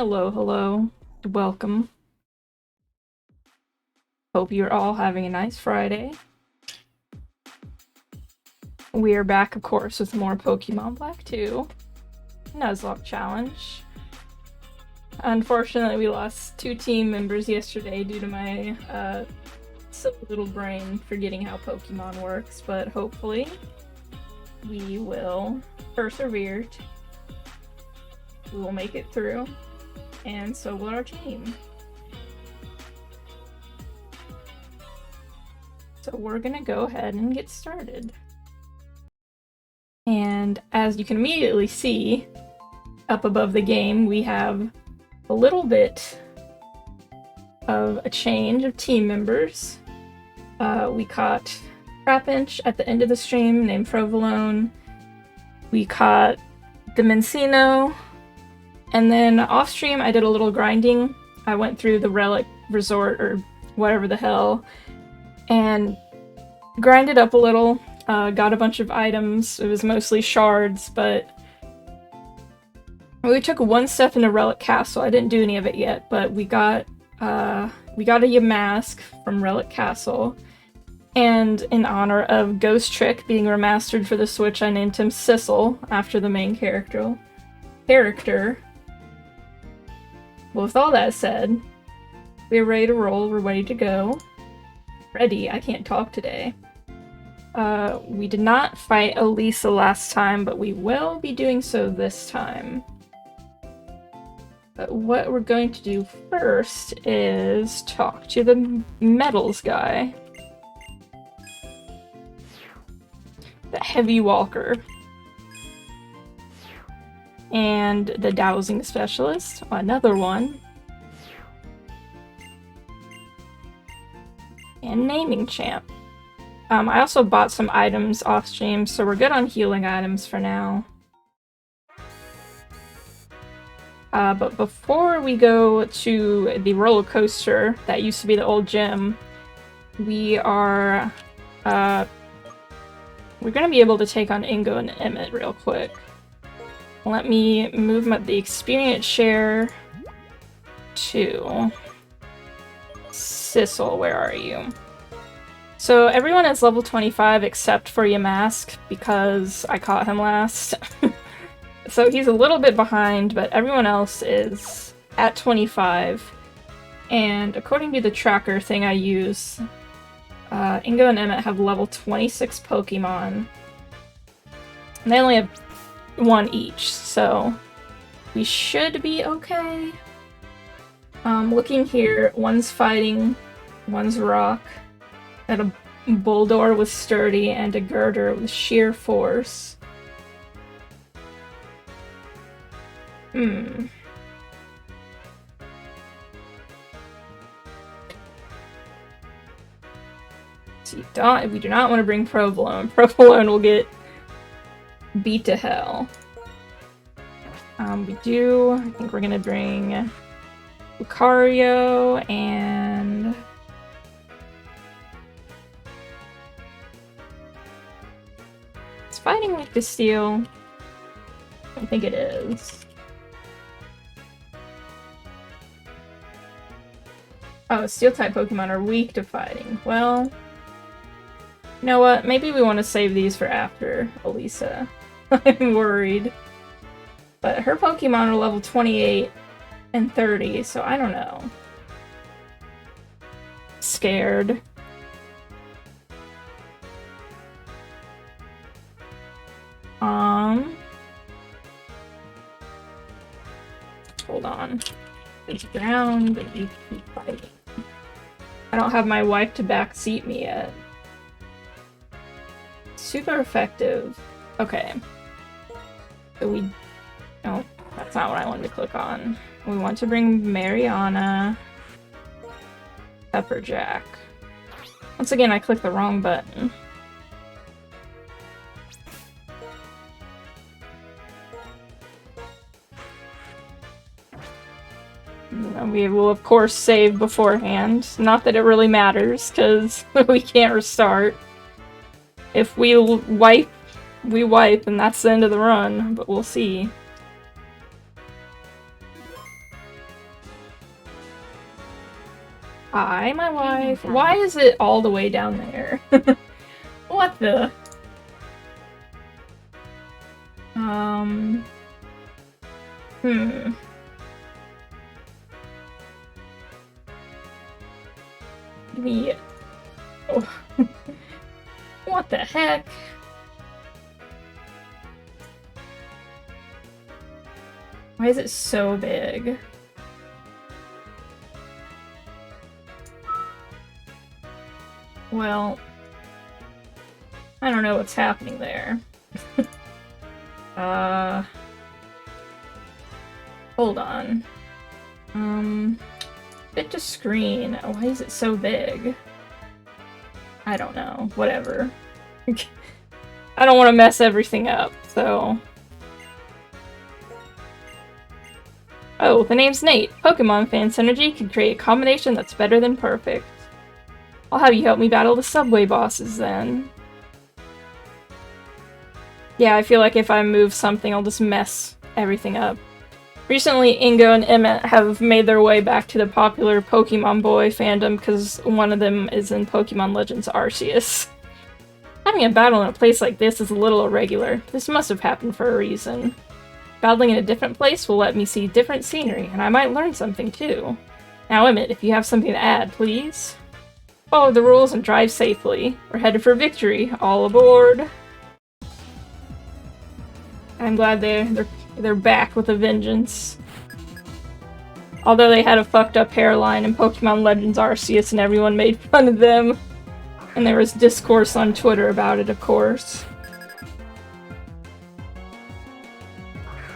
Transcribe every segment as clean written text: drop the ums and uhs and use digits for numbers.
Hello, hello. Welcome. Hope you're all having a nice Friday. We are back, of course, with more Pokemon Black 2 Nuzlocke Challenge. Unfortunately, we lost 2 team members yesterday due to my silly little brain forgetting how Pokemon works, but hopefully we will persevere. We will make it through, and so will our team. So we're gonna go ahead and get started. And as you can immediately see, up above the game, we have a little bit of a change of team members. We caught Trapinch at the end of the stream, named Provolone. We caught Dimencino. And then off stream, I did a little grinding. I went through the Relic Resort, or whatever the hell, and grinded up a little. Got a bunch of items. It was mostly shards, but we took one step into Relic Castle. I didn't do any of it yet, but we got a Yamask from Relic Castle, and in honor of Ghost Trick being remastered for the Switch, I named him Sissel after the main character. Well, with all that said, we're ready to roll. We're ready to go. Ready? I can't talk today. We did not fight Elisa last time, but we will be doing so this time. But what we're going to do first is talk to the metals guy. The heavy walker. And the dowsing specialist, another one. And naming champ. I also bought some items off stream, so we're good on healing items for now. But before we go to the roller coaster that used to be the old gym, we are we're gonna be able to take on Ingo and Emmett real quick. Let me move the experience share to Sissel. Where are you? So everyone is level 25 except for Yamask because I caught him last. So he's a little bit behind, but everyone else is at 25. And according to the tracker thing I use, Ingo and Emmett have level 26 Pokemon. And they only have one each, so we should be okay. Looking here, one's fighting, one's rock. Got a Bulldor with Sturdy and a Girder with Sheer Force. See, we do not want to bring Provolone. Provolone will get beat to hell. I think we're gonna bring Lucario and it's fighting with the steel. I don't think it is. Oh, steel type Pokemon are weak to fighting. Well, you know what? Maybe we want to save these for after Elisa. I'm worried. But her Pokemon are level 28 and 30, so I don't know. Scared. Hold on. It's ground, but you keep fighting. I don't have my wife to backseat me yet. Super effective. Okay. So no, that's not what I wanted to click on. We want to bring Mariana, Pepperjack. Once again, I clicked the wrong button. We will, of course, save beforehand. Not that it really matters, because we can't restart. If we wipe, we wipe, and that's the end of the run, but we'll see. Hi, my wife. Why is it all the way down there? What the? Hmm. Give me... Oh. What the heck? Why is it so big? Well, I don't know what's happening there. Hold on. Fit to screen. Why is it so big? I don't know. Whatever. I don't want to mess everything up, so... Oh, the name's Nate. Pokemon fan synergy can create a combination that's better than perfect. I'll have you help me battle the subway bosses, then. Yeah, I feel like if I move something, I'll just mess everything up. Recently, Ingo and Emmett have made their way back to the popular Pokemon Boy fandom because one of them is in Pokemon Legends Arceus. Having a battle in a place like this is a little irregular. This must have happened for a reason. Battling in a different place will let me see different scenery, and I might learn something too. Now, Emmett, if you have something to add, please. Follow the rules and drive safely. We're headed for victory. All aboard. I'm glad they're back with a vengeance. Although they had a fucked up hairline in Pokemon Legends Arceus and everyone made fun of them. And there was discourse on Twitter about it, of course.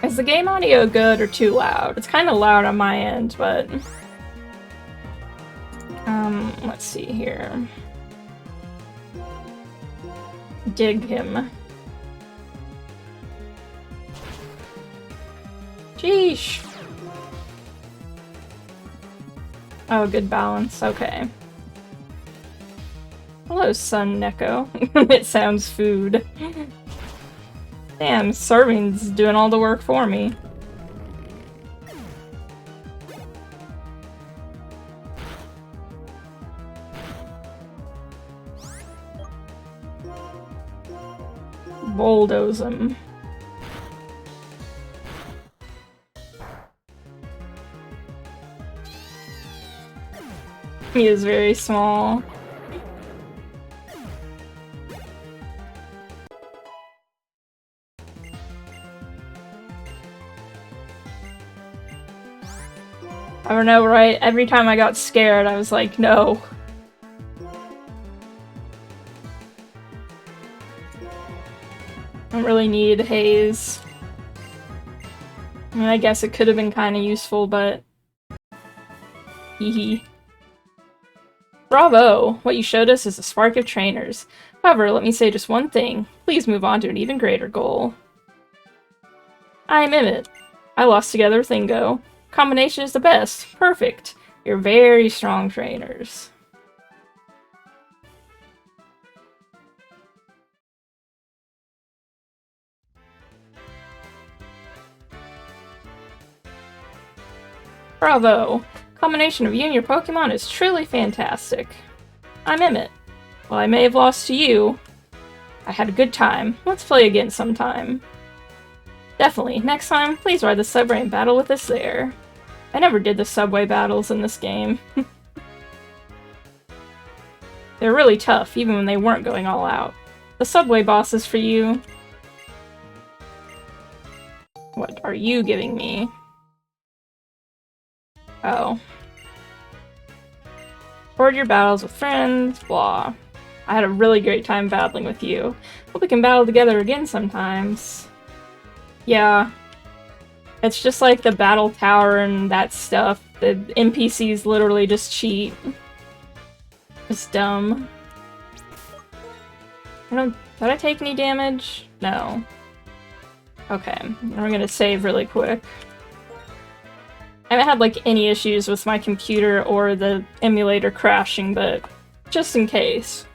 Is the game audio good or too loud? It's kind of loud on my end, but... let's see here. Dig him. Sheesh! Oh, good balance. Okay. Hello, Sun Neko. It sounds food. Damn, serving's doing all the work for me. Bulldoze him. He is very small. I don't know, right? Every time I got scared, I was like, no. I don't really need haze. I mean, I guess it could have been kind of useful, but... Hehe. Bravo! What you showed us is a spark of trainers. However, let me say just one thing. Please move on to an even greater goal. I'm Emmett. I lost together with Ingo. Combination is the best. Perfect. You're very strong trainers. Bravo! Combination of you and your Pokemon is truly fantastic. I'm Emmett. While I may have lost to you, I had a good time. Let's play again sometime. Definitely. Next time, please ride the subway and battle with us there. I never did the subway battles in this game. They're really tough, even when they weren't going all out. The subway bosses for you. What are you giving me? Oh. Record your battles with friends, blah. I had a really great time battling with you. Hope we can battle together again sometimes. Yeah. It's just like the battle tower and that stuff. The NPCs literally just cheat. It's dumb. Did I take any damage? No. Okay, we're gonna save really quick. I haven't had like any issues with my computer or the emulator crashing, but just in case.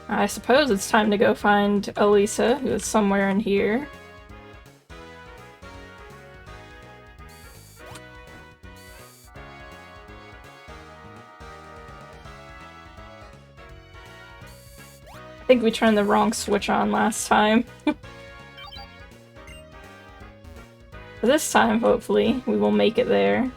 I suppose it's time to go find Elisa, who is somewhere in here. think we turned the wrong switch on last time. This time, hopefully, we will make it there.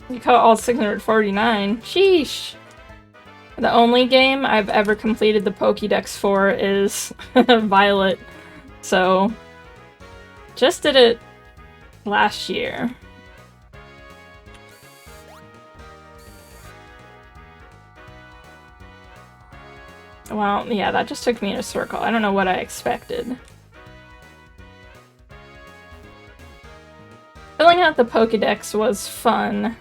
You caught all 649. Sheesh! The only game I've ever completed the Pokédex for is Violet. So, just did it last year. Well, yeah, that just took me in a circle. I don't know what I expected. Filling out the Pokédex was fun.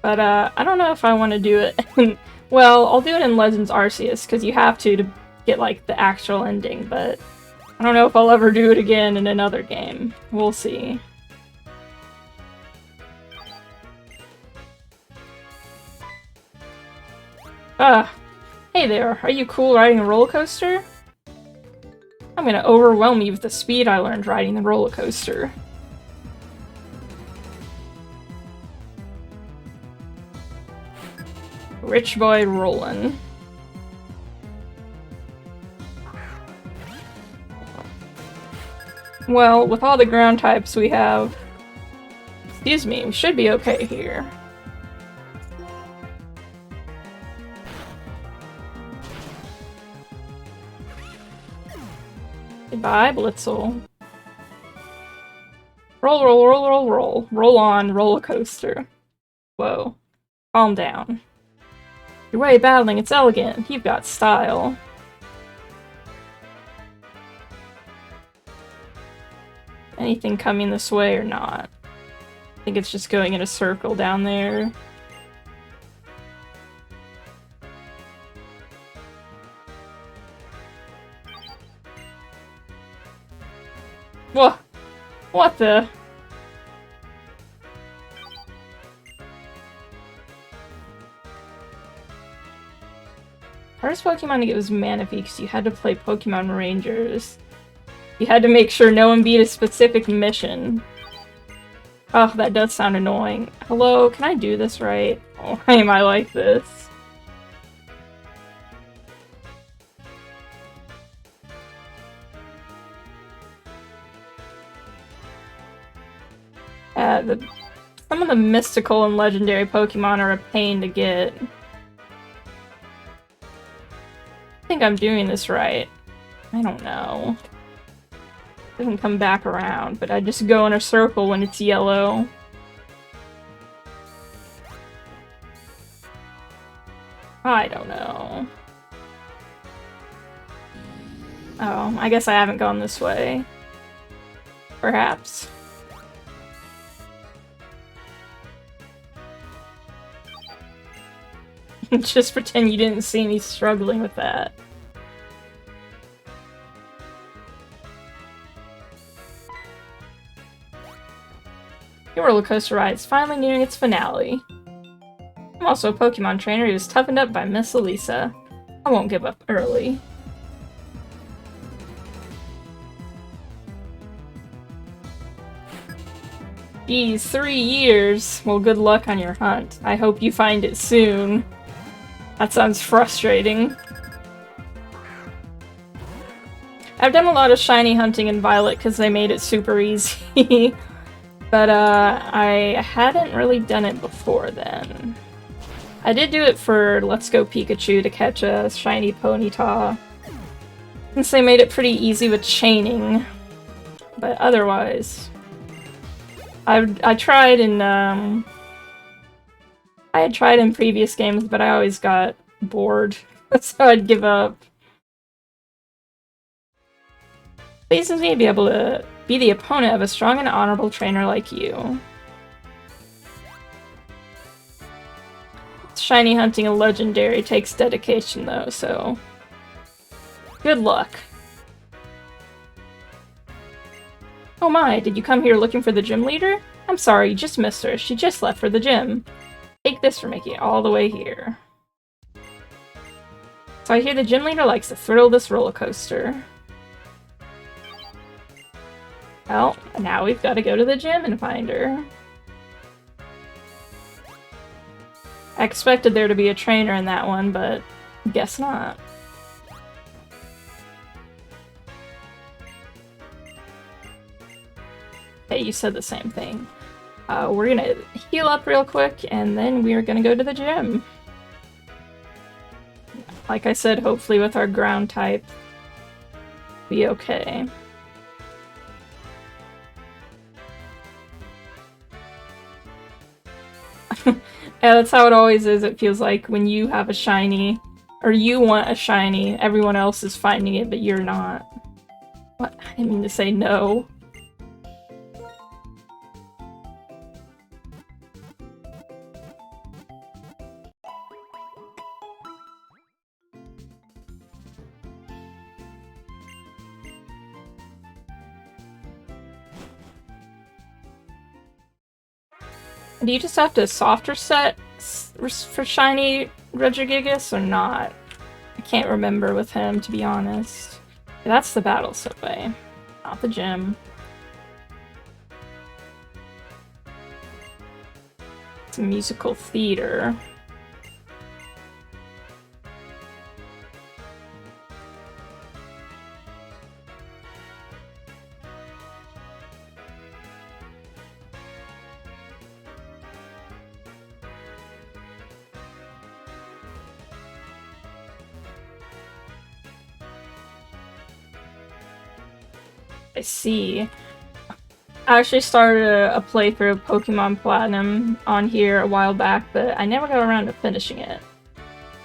But, I don't know if I want to do it. Well, I'll do it in Legends Arceus, because you have to get, like, the actual ending, but I don't know if I'll ever do it again in another game. We'll see. Hey there, are you cool riding a roller coaster? I'm gonna overwhelm you with the speed I learned riding the roller coaster. Rich boy rollin'. Well, with all the ground types we have... Excuse me, we should be okay here. Goodbye, Blitzel. Roll, roll, roll, roll, roll. Roll on, roller coaster. Whoa. Calm down. Your way of battling, it's elegant. You've got style. Anything coming this way or not? I think it's just going in a circle down there. What? What the? Hardest Pokemon to get was Manaphy because you had to play Pokemon Rangers. You had to make sure no one beat a specific mission. Oh, that does sound annoying. Hello, can I do this right? Oh, why am I like this? Some of the mystical and legendary Pokemon are a pain to get. I think I'm doing this right. I don't know. It doesn't come back around, but I just go in a circle when it's yellow. I don't know. Oh, I guess I haven't gone this way. Perhaps. Just pretend you didn't see me struggling with that. Your roller coaster ride is finally nearing its finale. I'm also a Pokemon trainer who was toughened up by Miss Elisa. I won't give up early. Geez, 3 years. Well, good luck on your hunt. I hope you find it soon. That sounds frustrating. I've done a lot of shiny hunting in Violet because they made it super easy. But, I hadn't really done it before then. I did do it for Let's Go Pikachu to catch a shiny Ponyta, since they made it pretty easy with chaining. But otherwise... I tried in, I had tried in previous games, but I always got bored, so I'd give up. Pleases me to be able to be the opponent of a strong and honorable trainer like you. Shiny hunting a legendary takes dedication though, so... Good luck. Oh my, did you come here looking for the gym leader? I'm sorry, you just missed her. She just left for the gym. Take this for making it all the way here. So I hear the gym leader likes the thrill of this roller coaster. Well, now we've got to go to the gym and find her. I expected there to be a trainer in that one, but guess not. Hey, you said the same thing. We're gonna heal up real quick, and then we're gonna go to the gym. Like I said, hopefully with our ground type, be okay. Yeah, that's how it always is. It feels like when you have a shiny, or you want a shiny, everyone else is finding it, but you're not. What? I didn't mean to say no. Do you just have to softer set for shiny Regigigas or not? I can't remember with him, to be honest. That's the battle subway, not the gym. It's a musical theater. I see. I actually started a playthrough of Pokemon Platinum on here a while back, but I never got around to finishing it.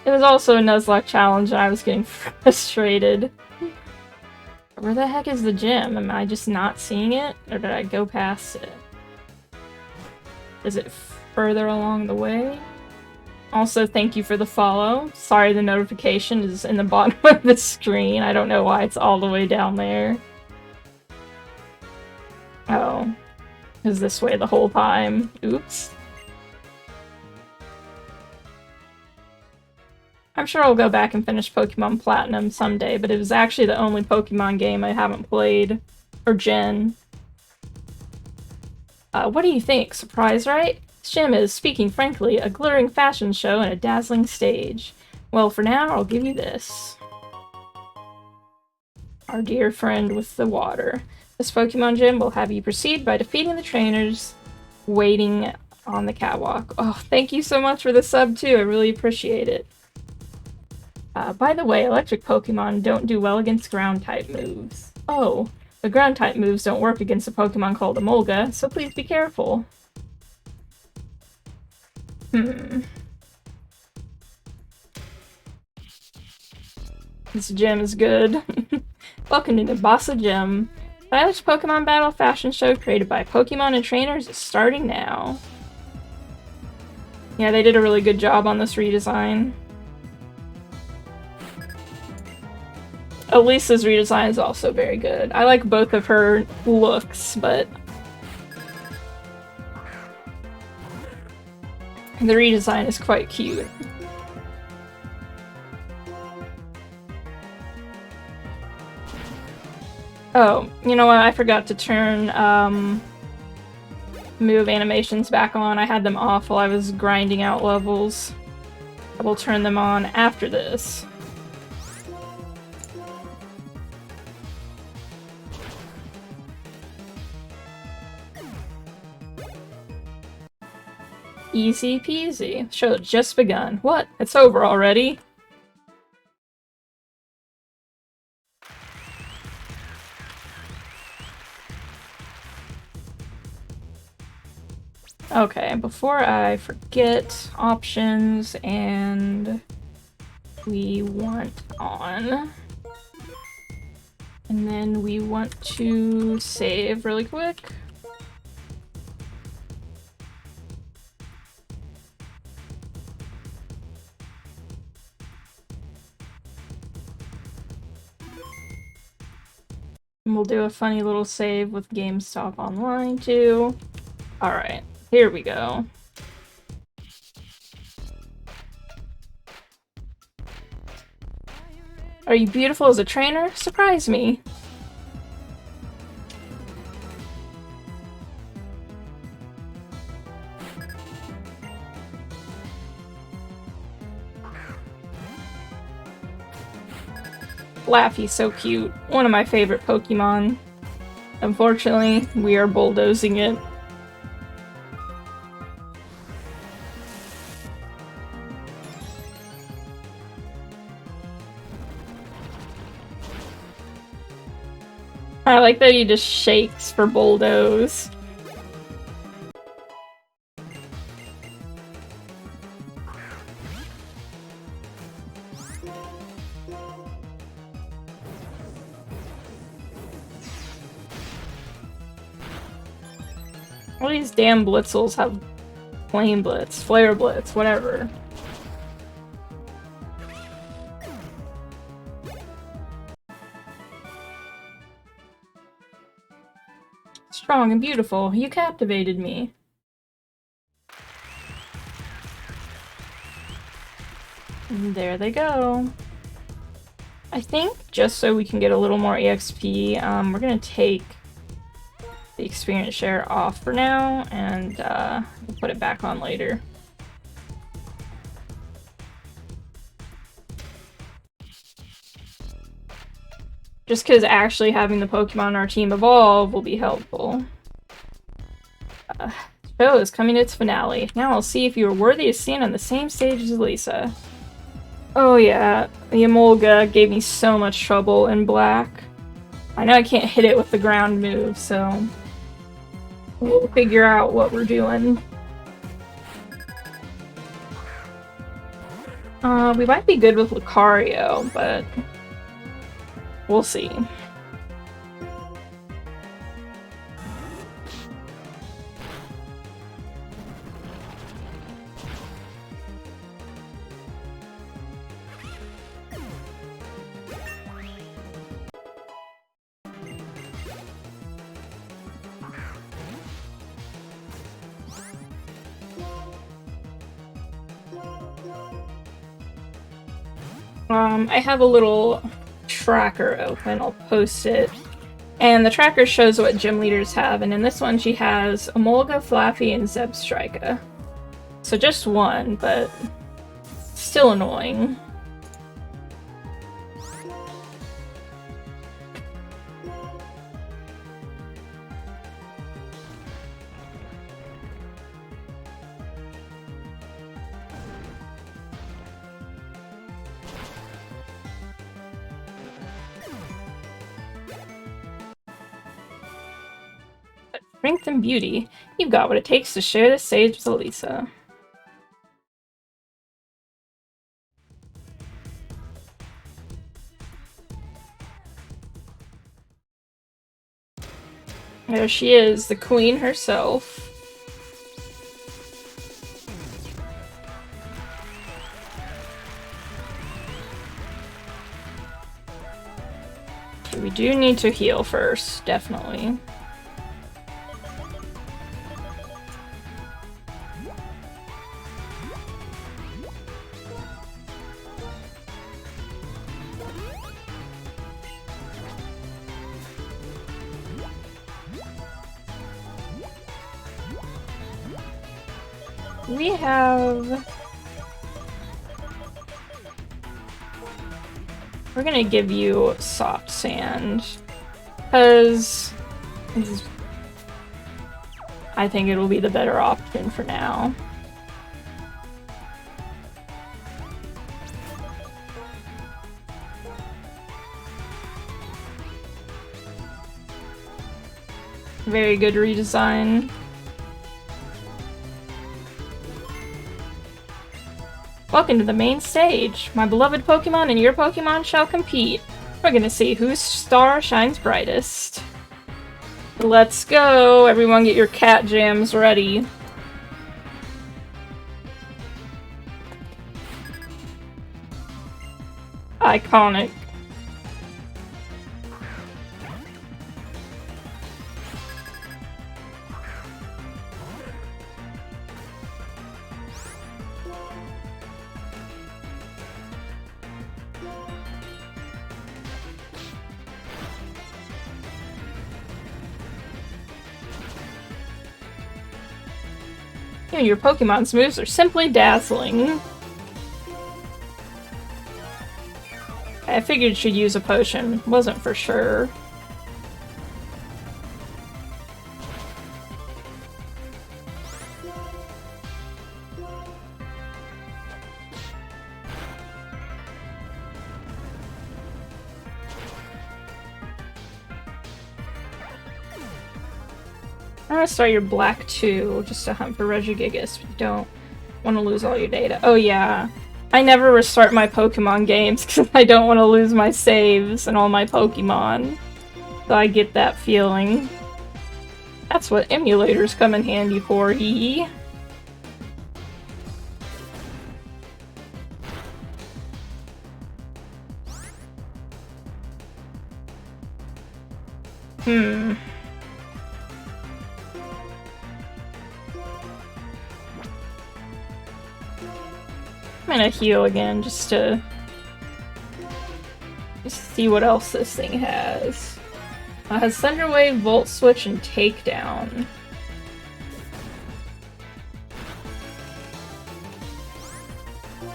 It was also a Nuzlocke challenge and I was getting frustrated. Where the heck is the gym? Am I just not seeing it? Or did I go past it? Is it further along the way? Also, thank you for the follow. Sorry the notification is in the bottom of the screen. I don't know why it's all the way down there. Oh. Is this way the whole time? Oops. I'm sure I'll go back and finish Pokemon Platinum someday, but it was actually the only Pokemon game I haven't played. Or Gen. What do you think? Surprise, right? This gym is, speaking frankly, a glittering fashion show and a dazzling stage. Well, for now, I'll give you this. Our dear friend with the water. This Pokemon gym will have you proceed by defeating the trainers waiting on the catwalk. Oh, thank you so much for the sub, too. I really appreciate it. By the way, electric Pokemon don't do well against ground-type moves. Oh, the ground-type moves don't work against a Pokemon called Emolga, so please be careful. This gym is good. Welcome to Nabasa Gym. Stylish Pokemon Battle fashion show created by Pokemon and trainers is starting now. Yeah, they did a really good job on this redesign. Elisa's redesign is also very good. I like both of her looks, but the redesign is quite cute. Oh, you know what? I forgot to turn move animations back on. I had them off while I was grinding out levels. I will turn them on after this. Easy peasy. Show just begun. What? It's over already? Okay, before I forget, options, and we want on. And then we want to save really quick. And we'll do a funny little save with GameStop Online too. Alright, here we go. Are you beautiful as a trainer? Surprise me. Laffy's so cute. One of my favorite Pokemon. Unfortunately, we are bulldozing it. I like that he just shakes for bulldoze. All these damn Blitzels have Flame Blitz, Flare Blitz, whatever. Strong and beautiful, you captivated me. And there they go. I think, just so we can get a little more EXP, we're gonna take the experience share off for now, and we'll put it back on later. Just because actually having the Pokemon in our team evolve will be helpful. The show is coming to its finale. Now I'll see if you are worthy to stand on the same stage as Lisa. Oh yeah, the Emolga gave me so much trouble in Black. I know I can't hit it with the ground move, so we'll figure out what we're doing. We might be good with Lucario, but we'll see. I have a little tracker open, I'll post it. And the tracker shows what gym leaders have, and in this one she has Emolga, Flaffy, and Zebstrika. So just one, but still annoying. Strength and beauty. You've got what it takes to share the stage with Elisa. There she is, the queen herself. We do need to heal first, definitely. We have... We're gonna give you soft sand, because I think it'll be the better option for now. Very good redesign. Welcome to the main stage. My beloved Pokemon and your Pokemon shall compete. We're gonna see whose star shines brightest. Let's go! Everyone get your cat jams ready. Iconic. Even your Pokemon's moves are simply dazzling. I figured she'd use a potion. Wasn't for sure. I'm gonna start your black 2 just to hunt for Regigigas. You don't want to lose all your data. Oh yeah. I never restart my Pokemon games because I don't want to lose my saves and all my Pokemon. So I get that feeling. That's what emulators come in handy for, hee. I'm gonna heal again just to see what else this thing has. It has Thunder Wave, Volt Switch, and Takedown.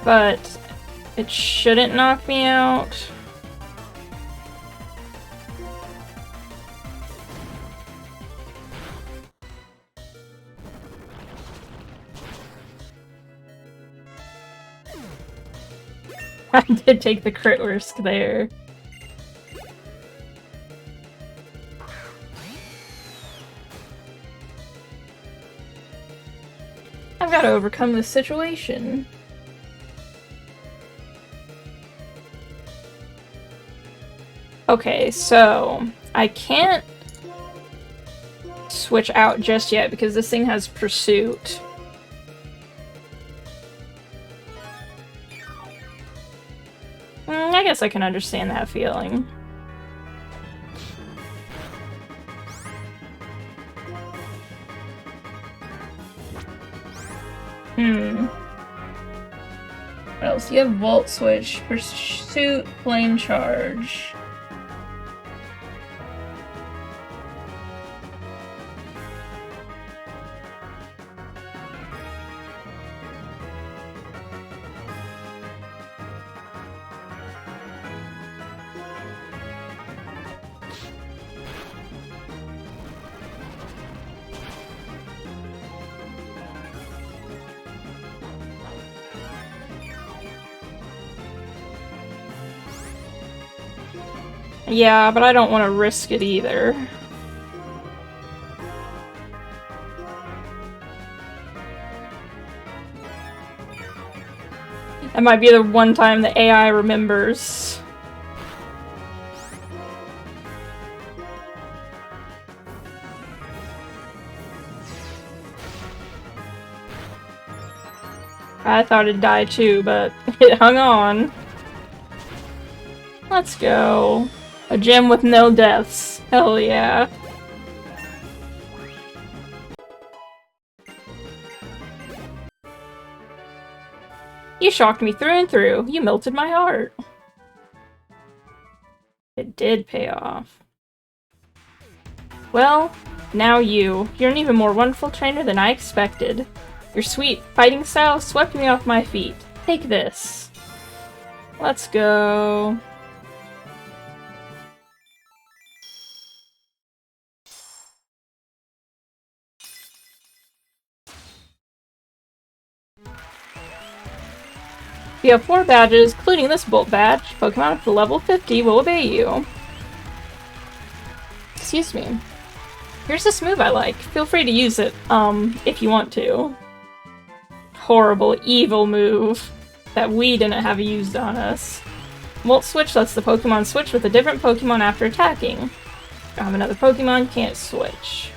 But it shouldn't knock me out. I did take the crit risk there. I've got to overcome this situation. Okay, so I can't switch out just yet because this thing has Pursuit. I guess I can understand that feeling. What else? You have Volt Switch, Pursuit, Flame Charge. Yeah, but I don't want to risk it either. That might be the one time the AI remembers. I thought it'd die too, but it hung on. Let's go. A gym with no deaths. Hell yeah. You shocked me through and through. You melted my heart. It did pay off. Well, now you. You're an even more wonderful trainer than I expected. Your sweet fighting style swept me off my feet. Take this. Let's go. You have 4 badges, including this Bolt badge. Pokemon up to level 50 will obey you. Excuse me. Here's this move I like. Feel free to use it, if you want to. Horrible, evil move that we didn't have used on us. Volt Switch lets the Pokemon switch with a different Pokemon after attacking. I have another Pokemon, can't switch.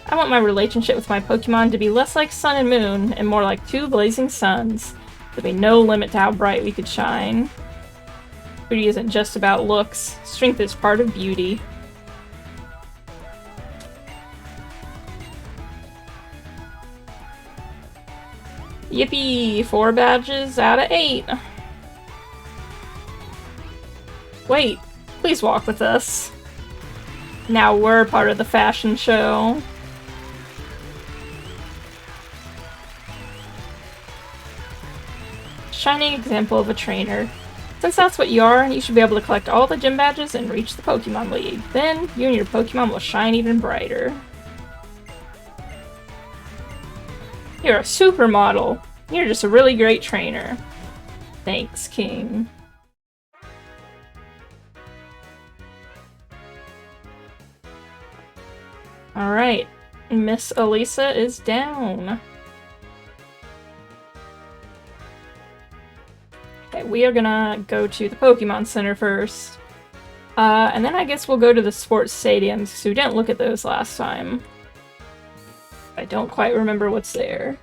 I want my relationship with my Pokemon to be less like sun and moon, and more like 2 blazing suns. There'd be no limit to how bright we could shine. Beauty isn't just about looks. Strength is part of beauty. Yippee! 4 badges out of 8. Wait, please walk with us. Now we're part of the fashion show. shining example of a trainer. Since that's what you are, you should be able to collect all the gym badges and reach the Pokemon League. Then, you and your Pokemon will shine even brighter. You're a supermodel. You're just a really great trainer. Thanks, King. Alright, Miss Elisa is down. Okay, we are gonna go to the Pokemon Center first. And then I guess we'll go to the sports stadiums, because we didn't look at those last time. I don't quite remember what's there.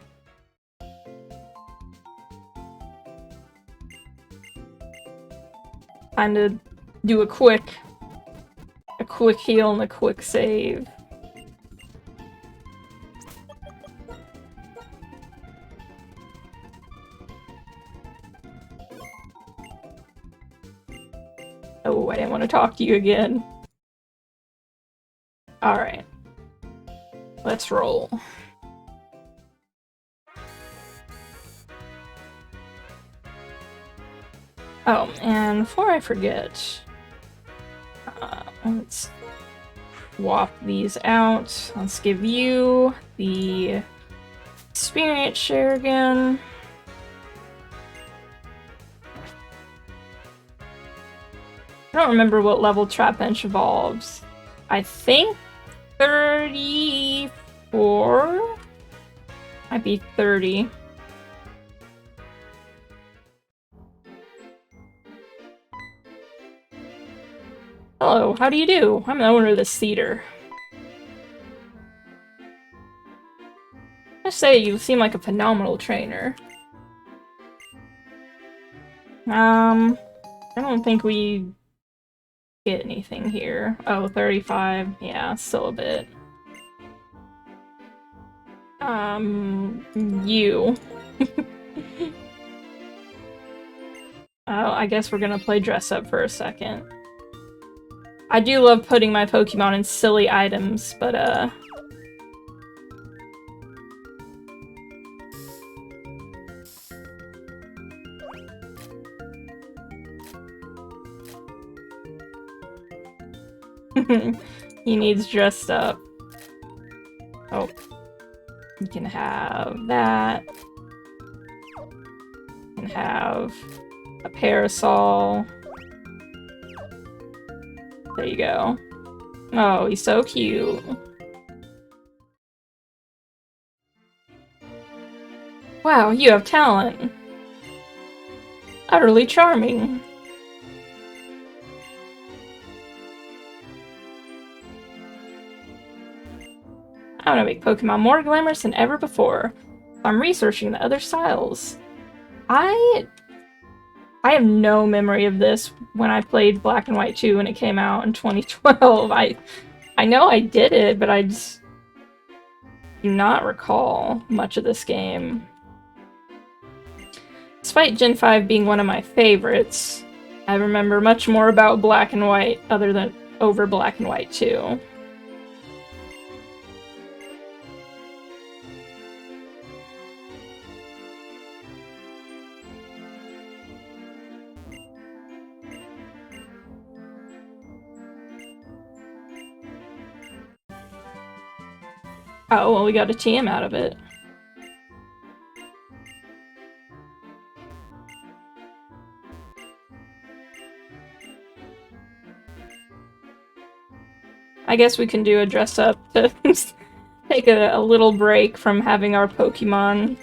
Time to do a quick heal and a quick save. Oh, I didn't want to talk to you again. Alright. Let's roll. Oh, and before I forget, let's swap these out. Let's give you the experience share again. I don't remember what level Trapinch evolves. I think 34? Might be 30. Hello, how do you do? I'm the owner of this theater. I say you seem like a phenomenal trainer. I don't think we get anything here. Oh, 35. Yeah, still a bit. You. Oh, I guess we're gonna play dress up for a second. I do love putting my Pokemon in silly items, but he needs dressed up. Oh. You can have that. You can have a parasol. There you go. Oh, he's so cute. Wow, you have talent. Utterly charming. I want to make Pokemon more glamorous than ever before. I'm researching the other styles. I have no memory of this when I played Black and White 2 when it came out in 2012. I know I did it, but I just do not recall much of this game. Despite Gen 5 being one of my favorites, I remember much more about Black and White other than over Black and White 2. Oh, well, we got a TM out of it. I guess we can do a dress up to take a little break from having our Pokemon.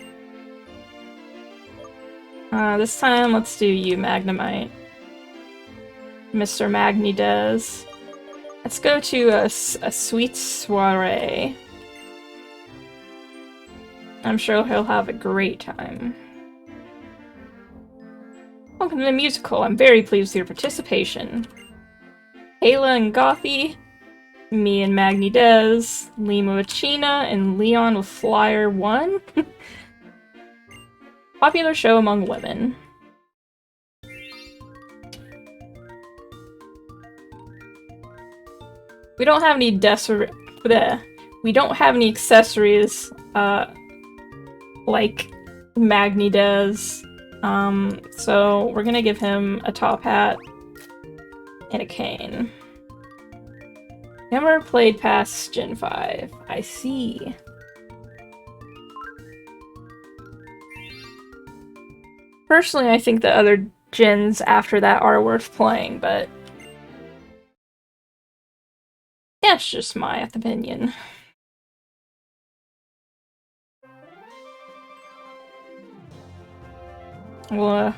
This time, let's do you, Magnemite. Mr. Magnidez. Let's go to a sweet soiree. I'm sure he'll have a great time. Welcome to the musical. I'm very pleased with your participation. Kayla and Gothy, me and Magnidez, Lima with China, and Leon with Flyer 1. Popular show among women. We don't have any we don't have any accessories like Magnidez. So we're gonna give him a top hat and a cane. Never played past Gen 5. I see. Personally, I think the other gens after that are worth playing, but that's just my opinion. We'll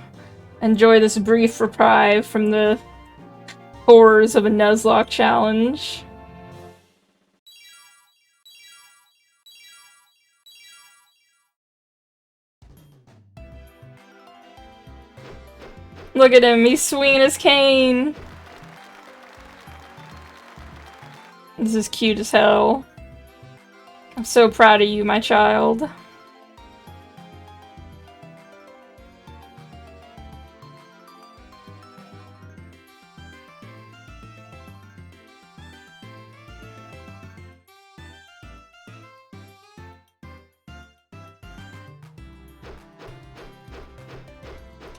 enjoy this brief reprieve from the horrors of a Nuzlocke challenge. Look at him, he's swinging his cane! This is cute as hell. I'm so proud of you, my child.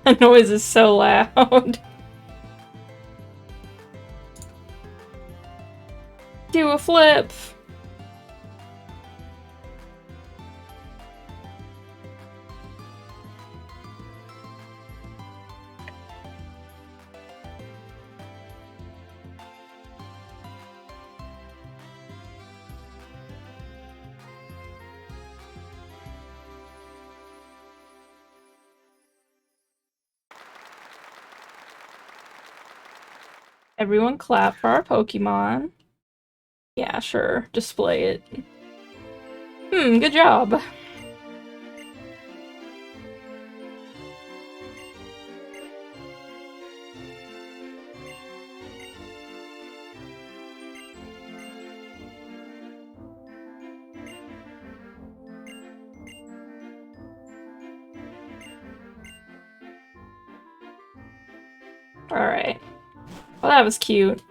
The noise is so loud. Do a flip! Everyone clap for our Pokemon. Yeah, sure. Display it. Good job. Alright. Well, that was cute.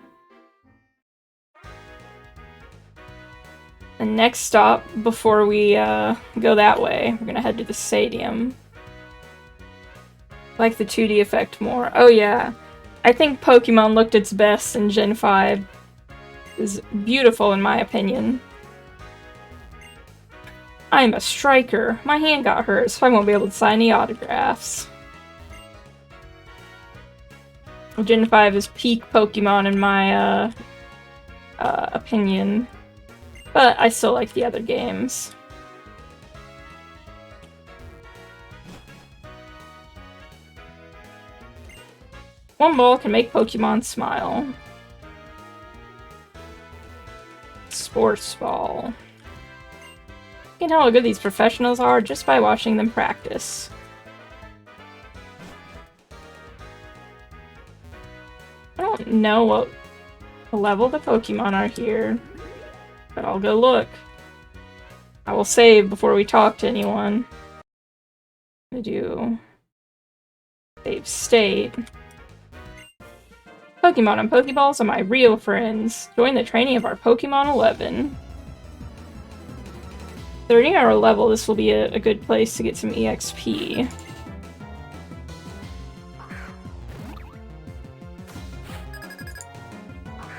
The next stop before we go that way, we're gonna head to the stadium. I like the 2D effect more. Oh yeah, I think Pokemon looked its best in Gen 5. It was beautiful in my opinion. I'm a striker. My hand got hurt, so I won't be able to sign any autographs. Gen 5 is peak Pokemon in my opinion. But I still like the other games. One ball can make Pokemon smile. Sports ball. You can tell how good these professionals are just by watching them practice. I don't know what level the Pokemon are here, but I'll go look. I will save before we talk to anyone. I do save state. Pokemon and Pokeballs are my real friends. Join the training of our Pokemon 11. 30-hour level, this will be a good place to get some EXP.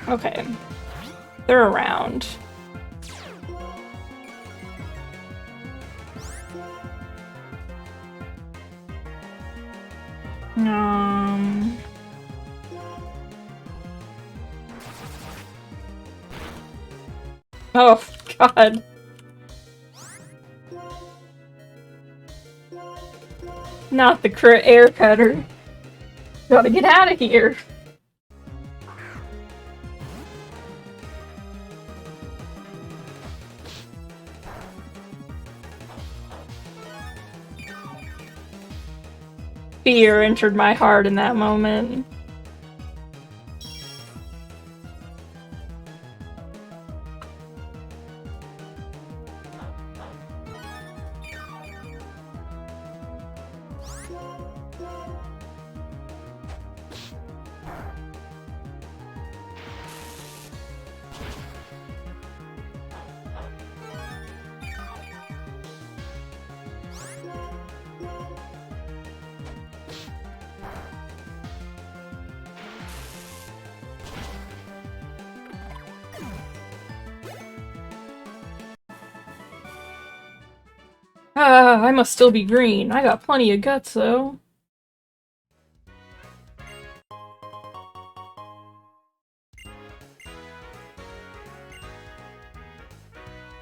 Okay. They're around. Oh, God. Not the crit air cutter. Gotta get out of here. Fear entered my heart in that moment. Ah, I must still be green. I got plenty of guts, though.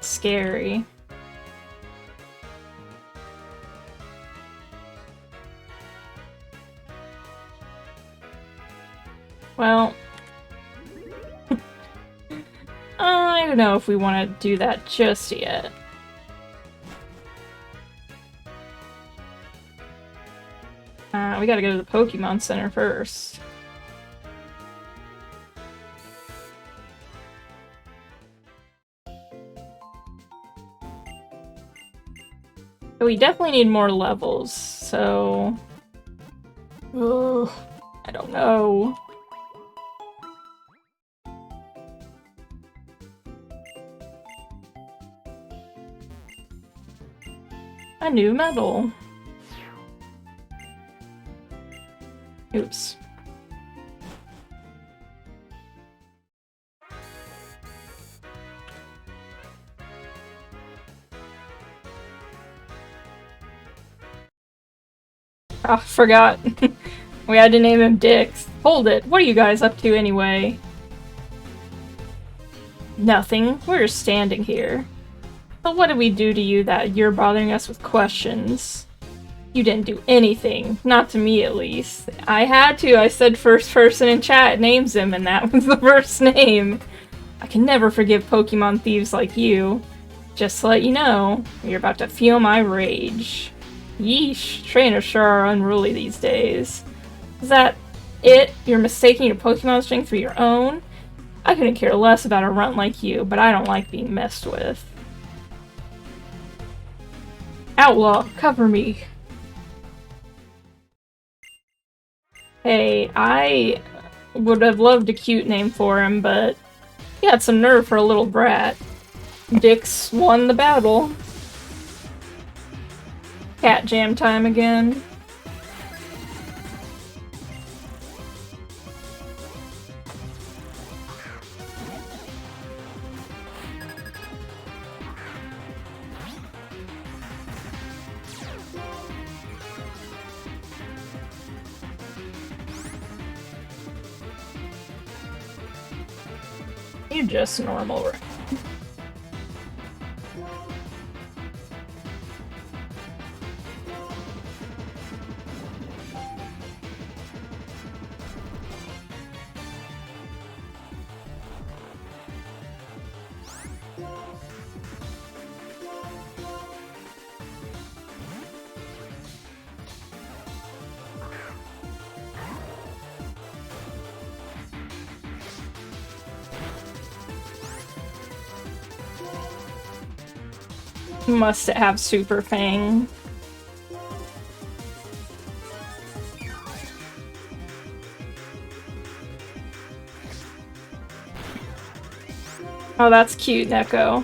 Scary. Well, I don't know if we want to do that just yet. We gotta go to the Pokémon Center first. But we definitely need more levels, so... Ugh, I don't know. A new medal. Oops. Oh, forgot. We had to name him Dix. Hold it. What are you guys up to anyway? Nothing. We're just standing here. But what did we do to you that you're bothering us with questions? You didn't do anything. Not to me, at least. I had to. I said first person in chat names him, and that was the first name. I can never forgive Pokemon thieves like you. Just to let you know, you're about to feel my rage. Yeesh, trainers sure are unruly these days. Is that it? You're mistaking your Pokemon strength for your own? I couldn't care less about a runt like you, but I don't like being messed with. Outlaw, cover me. Hey, I would have loved a cute name for him, but he had some nerve for a little brat. Dix won the battle. Cat jam time again. You're just normal, right? Must have Super Fang. Oh, that's cute, Neko.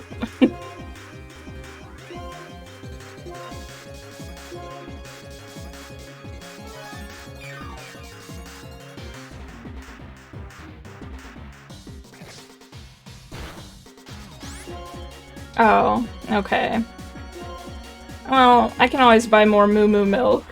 Oh, okay. Well, I can always buy more Moo Moo milk.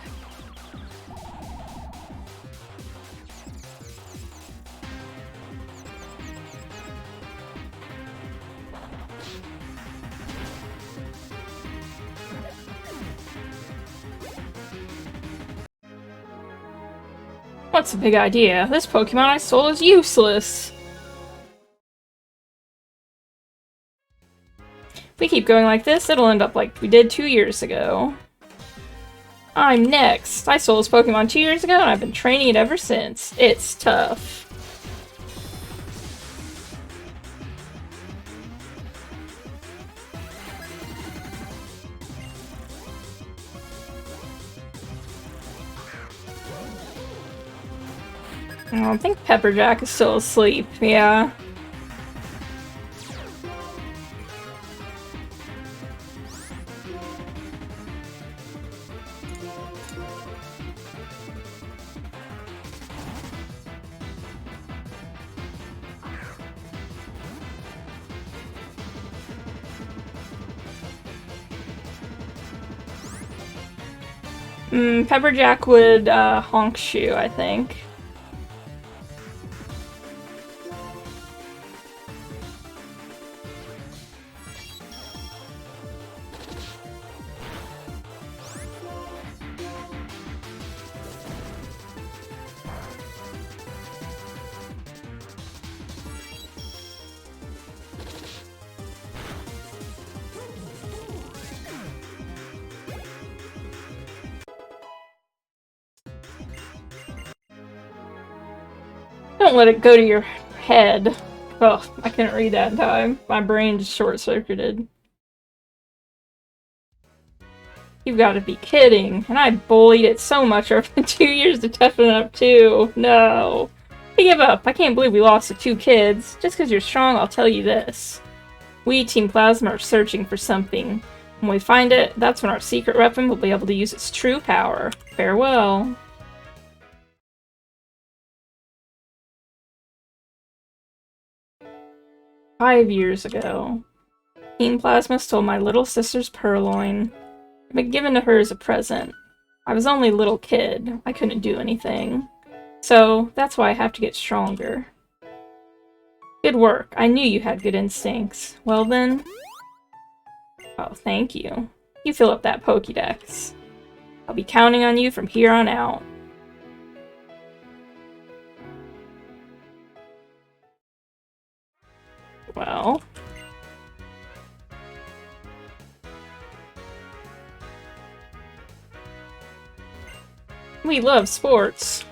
What's the big idea? This Pokemon I stole is useless! If we keep going like this, it'll end up like we did 2 years ago. I'm next! I stole this Pokemon 2 years ago and I've been training it ever since. It's tough. I think Pepperjack is still asleep, yeah. Pepperjack would honk shoe, I think. Don't let it go to your head. Oh, I couldn't read that in time. My brain just short-circuited. You've got to be kidding. And I bullied it so much over 2 years to toughen it up too. No. I give up. I can't believe we lost to 2 kids. Just because you're strong, I'll tell you this. We, Team Plasma, are searching for something. When we find it, that's when our secret weapon will be able to use its true power. Farewell. "5 years ago, Team Plasma stole my little sister's purloin. I'd been given to her as a present. I was only a little kid. I couldn't do anything. So, that's why I have to get stronger." "Good work. I knew you had good instincts. Well then..." "Oh, thank you. You fill up that Pokédex. I'll be counting on you from here on out." Well... we love sports.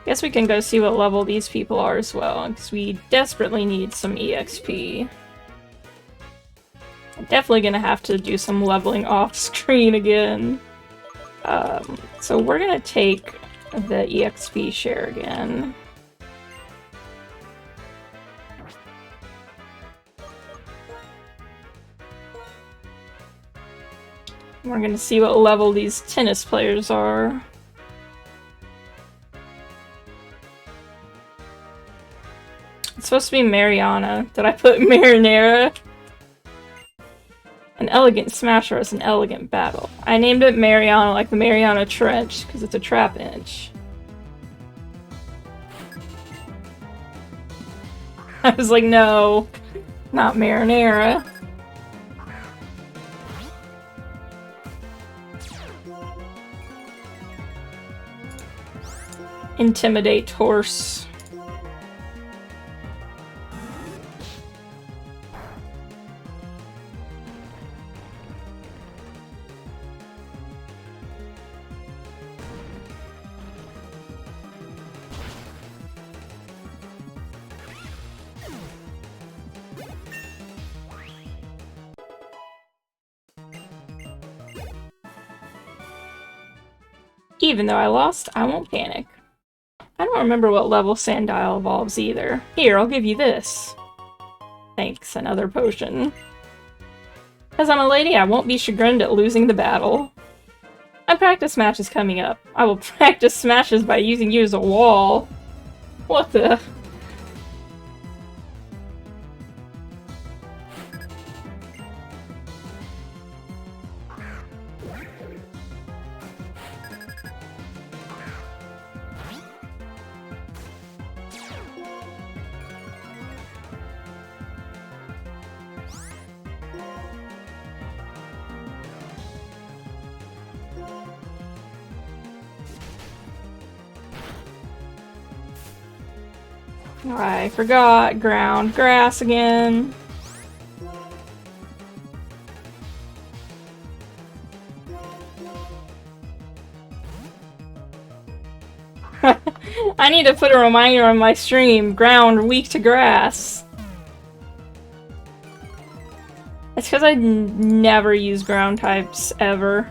Guess we can go see what level these people are as well, because we desperately need some EXP. I'm definitely gonna have to do some leveling off screen again. So we're gonna take the EXP share again. We're gonna see what level these tennis players are. It's supposed to be Mariana. Did I put Marinara? An elegant smasher is an elegant battle. I named it Mariana like the Mariana Trench, because it's a trap inch. I was like, no, not marinara. Intimidate horse. Even though I lost, I won't panic. I don't remember what level Sandile evolves either. Here, I'll give you this. Thanks, another potion. As I'm a lady, I won't be chagrined at losing the battle. My practice match is coming up. I will practice smashes by using you as a wall. What the... I forgot. Ground grass again. I need to put a reminder on my stream. Ground weak to grass. It's because I never use ground types ever.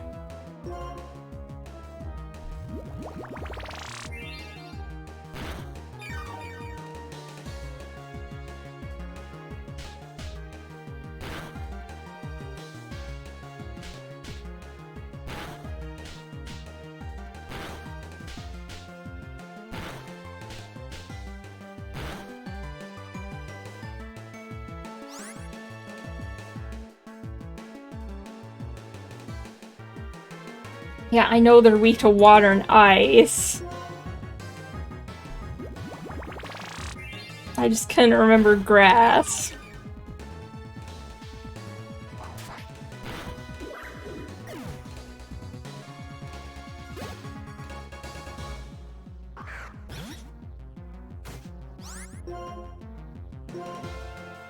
Yeah, I know they're weak to water and ice. I just couldn't remember grass.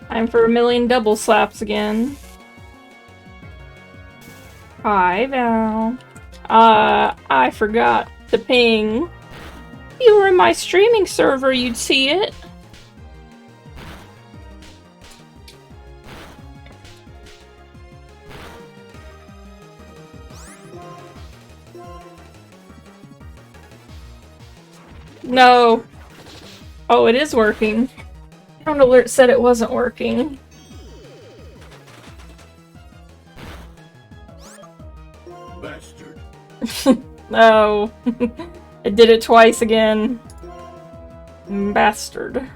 Time for a million double slaps again. Hi, Val. I forgot to ping. If you were in my streaming server, you'd see it. No. Oh, it is working. Sound alert said it wasn't working. Bastard. No. It did it twice again. Bastard.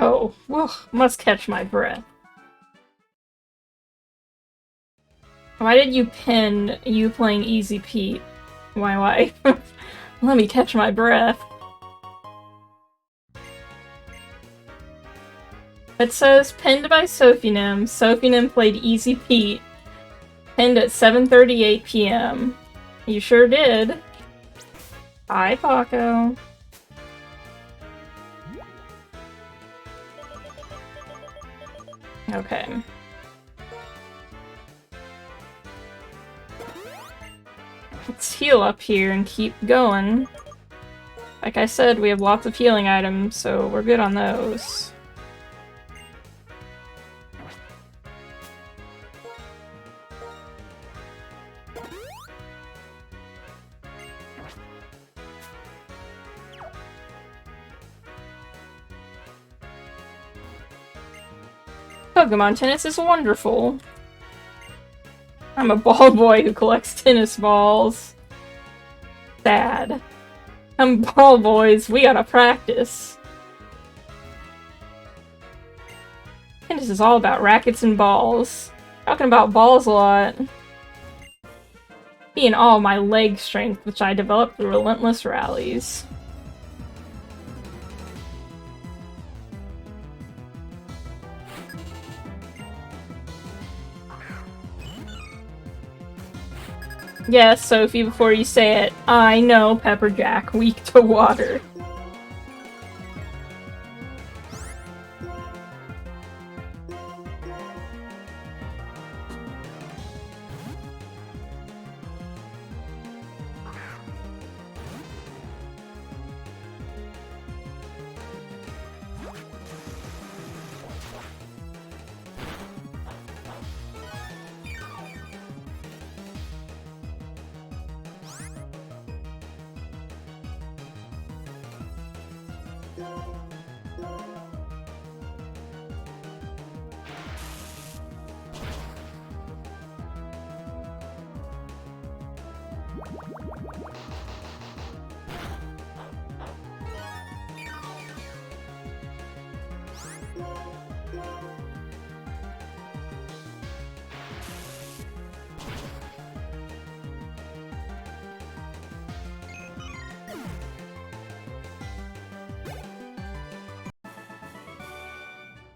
Oh, well, must catch my breath. Why did you pin you playing Easy Pete? Why? Let me catch my breath. It says pinned by Sophinim. Sophinim played Easy Pete. Pinned at 7:38 p.m. You sure did. Hi, Paco. Okay. Let's heal up here and keep going. Like I said, we have lots of healing items, so we're good on those. Pokemon tennis is wonderful. I'm a ball boy who collects tennis balls. Sad. I'm ball boys, we gotta practice. Tennis is all about rackets and balls. Talking about balls a lot. Being all my leg strength, which I developed through relentless rallies. Yes, Sophie, before you say it, I know Pepperjack, weak to water.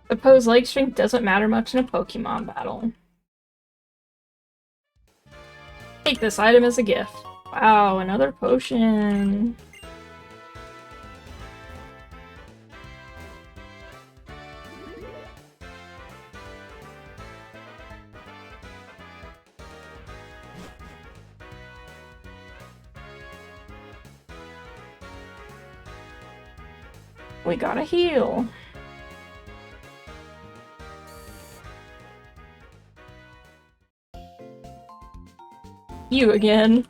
Suppose leg strength doesn't matter much in a Pokemon battle. Take this item as a gift. Wow, another potion. We gotta heal. You again.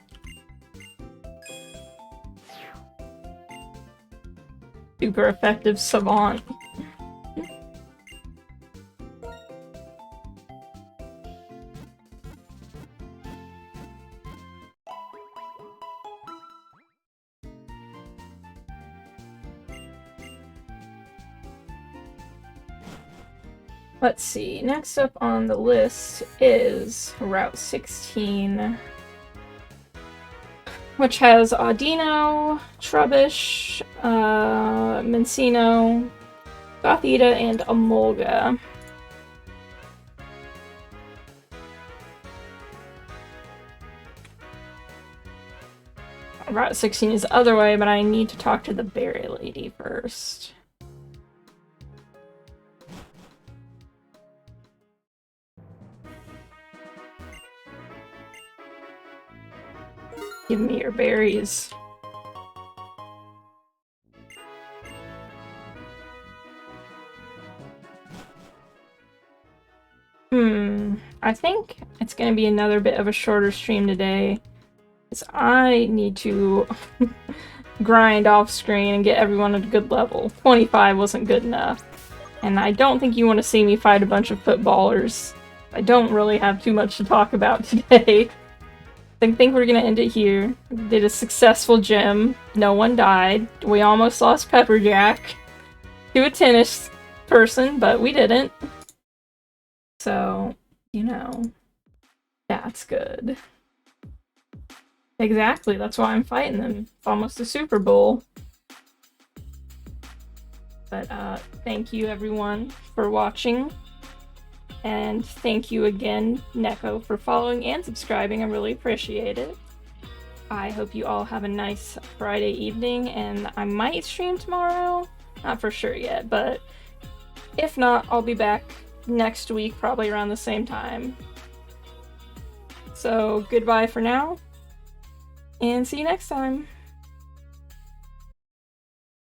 Super effective savant. Let's see, next up on the list is Route 16, which has Audino, Trubbish, Mincino, Gothita, and Emolga. Route 16 is the other way, but I need to talk to the berry lady first. Give me your berries. I think it's gonna be another bit of a shorter stream today, because I need to grind off screen and get everyone at a good level. 25 wasn't good enough. And I don't think you want to see me fight a bunch of footballers. I don't really have too much to talk about today. I think we're gonna end it here. We did a successful gym. No one died. We almost lost Pepperjack to a tennis person, but we didn't. So, you know, that's good. Exactly, that's why I'm fighting them. It's almost a Super Bowl. But thank you everyone for watching. And thank you again, Neko, for following and subscribing. I really appreciate it. I hope you all have a nice Friday evening, and I might stream tomorrow. Not for sure yet, but if not, I'll be back next week, probably around the same time. So goodbye for now, and see you next time.